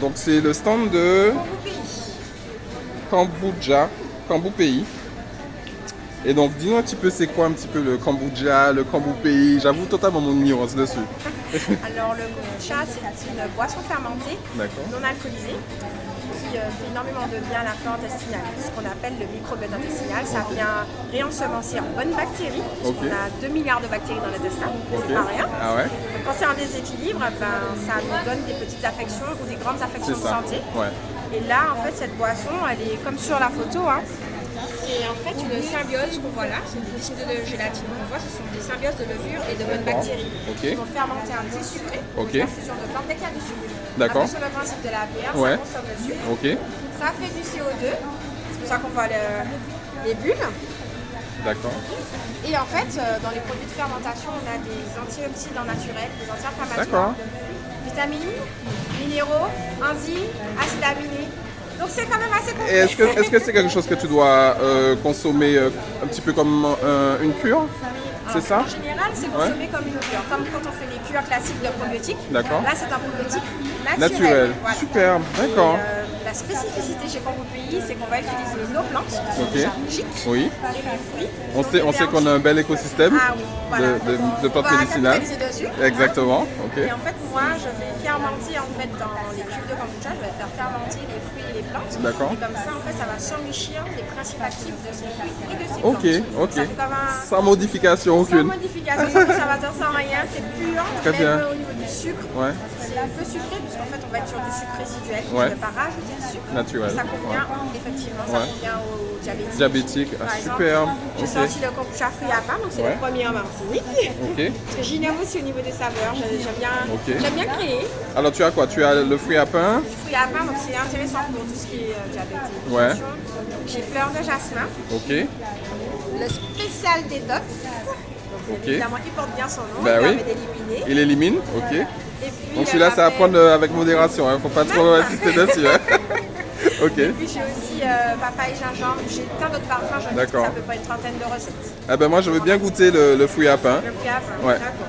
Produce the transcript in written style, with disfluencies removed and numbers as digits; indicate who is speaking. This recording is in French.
Speaker 1: Donc c'est le stand de
Speaker 2: Pour vos pays.
Speaker 1: Kombucha, Kambu Pays. Et donc dis-nous un petit peu c'est quoi un petit peu le kombucha, le Kambu Pays. J'avoue totalement mon ignorance dessus.
Speaker 2: Alors le kombucha, c'est une boisson fermentée,
Speaker 1: D'accord.
Speaker 2: non alcoolisée, qui fait énormément de bien à la flore intestinale, ce qu'on appelle le microbiote intestinal. Ça vient réensemencer en bonnes bactéries.
Speaker 1: Ok.
Speaker 2: On a 2 milliards de bactéries dans l'intestin,
Speaker 1: Ok.
Speaker 2: c'est pas rien.
Speaker 1: Ah ouais.
Speaker 2: Donc, quand c'est en déséquilibre, ça nous donne des petites affections ou des grandes affections
Speaker 1: C'est
Speaker 2: de
Speaker 1: ça.
Speaker 2: santé.
Speaker 1: Ouais.
Speaker 2: Et là, en fait, cette boisson, elle est comme sur la photo. C'est en fait une symbiose qu'on voit là. C'est des disques de gélatine qu'on voit. Ce sont des symbioses de levure et de bonnes bactéries.
Speaker 1: Ok.
Speaker 2: Qui vont fermenter un thé sucré.
Speaker 1: Ok.
Speaker 2: La fusion de plantes dès qu'il y a du sucre.
Speaker 1: D'accord.
Speaker 2: Un peu sur le principe de la bière,
Speaker 1: Ouais.
Speaker 2: ça consomme le sucre.
Speaker 1: Ok.
Speaker 2: Ça fait du CO2. C'est pour ça qu'on voit les bulles.
Speaker 1: D'accord.
Speaker 2: Et en fait, dans les produits de fermentation, on a des antioxydants naturels, des
Speaker 1: D'accord.
Speaker 2: anti-inflammatoires, vitamines, minéraux, enzymes, acides aminés. Donc c'est quand même assez
Speaker 1: Et
Speaker 2: complet.
Speaker 1: est-ce que c'est quelque chose que tu dois consommer un petit peu comme une cure? C'est ça?
Speaker 2: En général, c'est consommé comme une cure. Comme quand on fait les cures classiques de probiotiques.
Speaker 1: D'accord.
Speaker 2: Là, c'est un probiotique naturel.
Speaker 1: Naturel.
Speaker 2: Voilà.
Speaker 1: Super. D'accord.
Speaker 2: Et, la spécificité chez Kambu Pays, c'est qu'on va utiliser nos plantes, qui sont
Speaker 1: Ok.
Speaker 2: déjà magiques,
Speaker 1: Oui.
Speaker 2: et les fruits.
Speaker 1: On sait qu'on a un bel écosystème
Speaker 2: Ah oui, voilà.
Speaker 1: de plantes
Speaker 2: On va
Speaker 1: médicinales.
Speaker 2: capitaliser dessus.
Speaker 1: Exactement. Ok.
Speaker 2: Et en fait, moi, je vais fermenter en fait dans les cubes de kombucha, je vais faire fermenter les fruits et les plantes.
Speaker 1: D'accord.
Speaker 2: Et comme ça, en fait, ça va s'enrichir des principes actifs de ces fruits et de ces
Speaker 1: Ok.
Speaker 2: plantes.
Speaker 1: Ok.
Speaker 2: Ça fait comme un...
Speaker 1: Sans modification
Speaker 2: Sans
Speaker 1: aucune.
Speaker 2: modification, sans conservateur, sans rien, c'est pur.
Speaker 1: Très bien.
Speaker 2: Même au niveau du sucre,
Speaker 1: Ouais.
Speaker 2: c'est un peu sucré, puisqu'en fait, on va être sur du sucre résiduel.
Speaker 1: Ouais.
Speaker 2: Je ne vais pas rajouter de sucre.
Speaker 1: Naturel.
Speaker 2: Ça convient, effectivement, ça
Speaker 1: Ouais.
Speaker 2: convient aux diabétiques.
Speaker 1: Diabétique. Ah,
Speaker 2: Par exemple,
Speaker 1: super.
Speaker 2: j'ai
Speaker 1: Ok.
Speaker 2: sorti le kombucha fruits à pain, donc c'est
Speaker 1: Ouais.
Speaker 2: le premier en Martinique.
Speaker 1: Ok.
Speaker 2: Parce que j'innove aussi au niveau des saveurs,
Speaker 1: Ok.
Speaker 2: j'aime bien créer.
Speaker 1: Alors tu as quoi? Tu as le fruit à pain.
Speaker 2: Du fruit à pain, donc c'est intéressant pour tout ce qui est diabétique.
Speaker 1: Ouais.
Speaker 2: tension. J'ai fleur de jasmin,
Speaker 1: Ok.
Speaker 2: le spécial détox. Donc,
Speaker 1: Ok.
Speaker 2: évidemment, il porte bien son nom,
Speaker 1: Bah
Speaker 2: il
Speaker 1: oui.
Speaker 2: permet d'éliminer.
Speaker 1: Il élimine. Ok.
Speaker 2: Et puis,
Speaker 1: Donc celui-là, c'est à
Speaker 2: j'avais-
Speaker 1: prendre avec modération. Hein. Faut pas trop insister dessus. Hein. Ok.
Speaker 2: Et puis j'ai aussi papaye, gingembre, j'ai plein d'autres parfums, j'en ai
Speaker 1: D'accord.
Speaker 2: à peu près une trentaine de recettes.
Speaker 1: Ah ben moi, je veux bien goûter le fruit à pain.
Speaker 2: Le fruit à pain,
Speaker 1: Ouais.
Speaker 2: d'accord.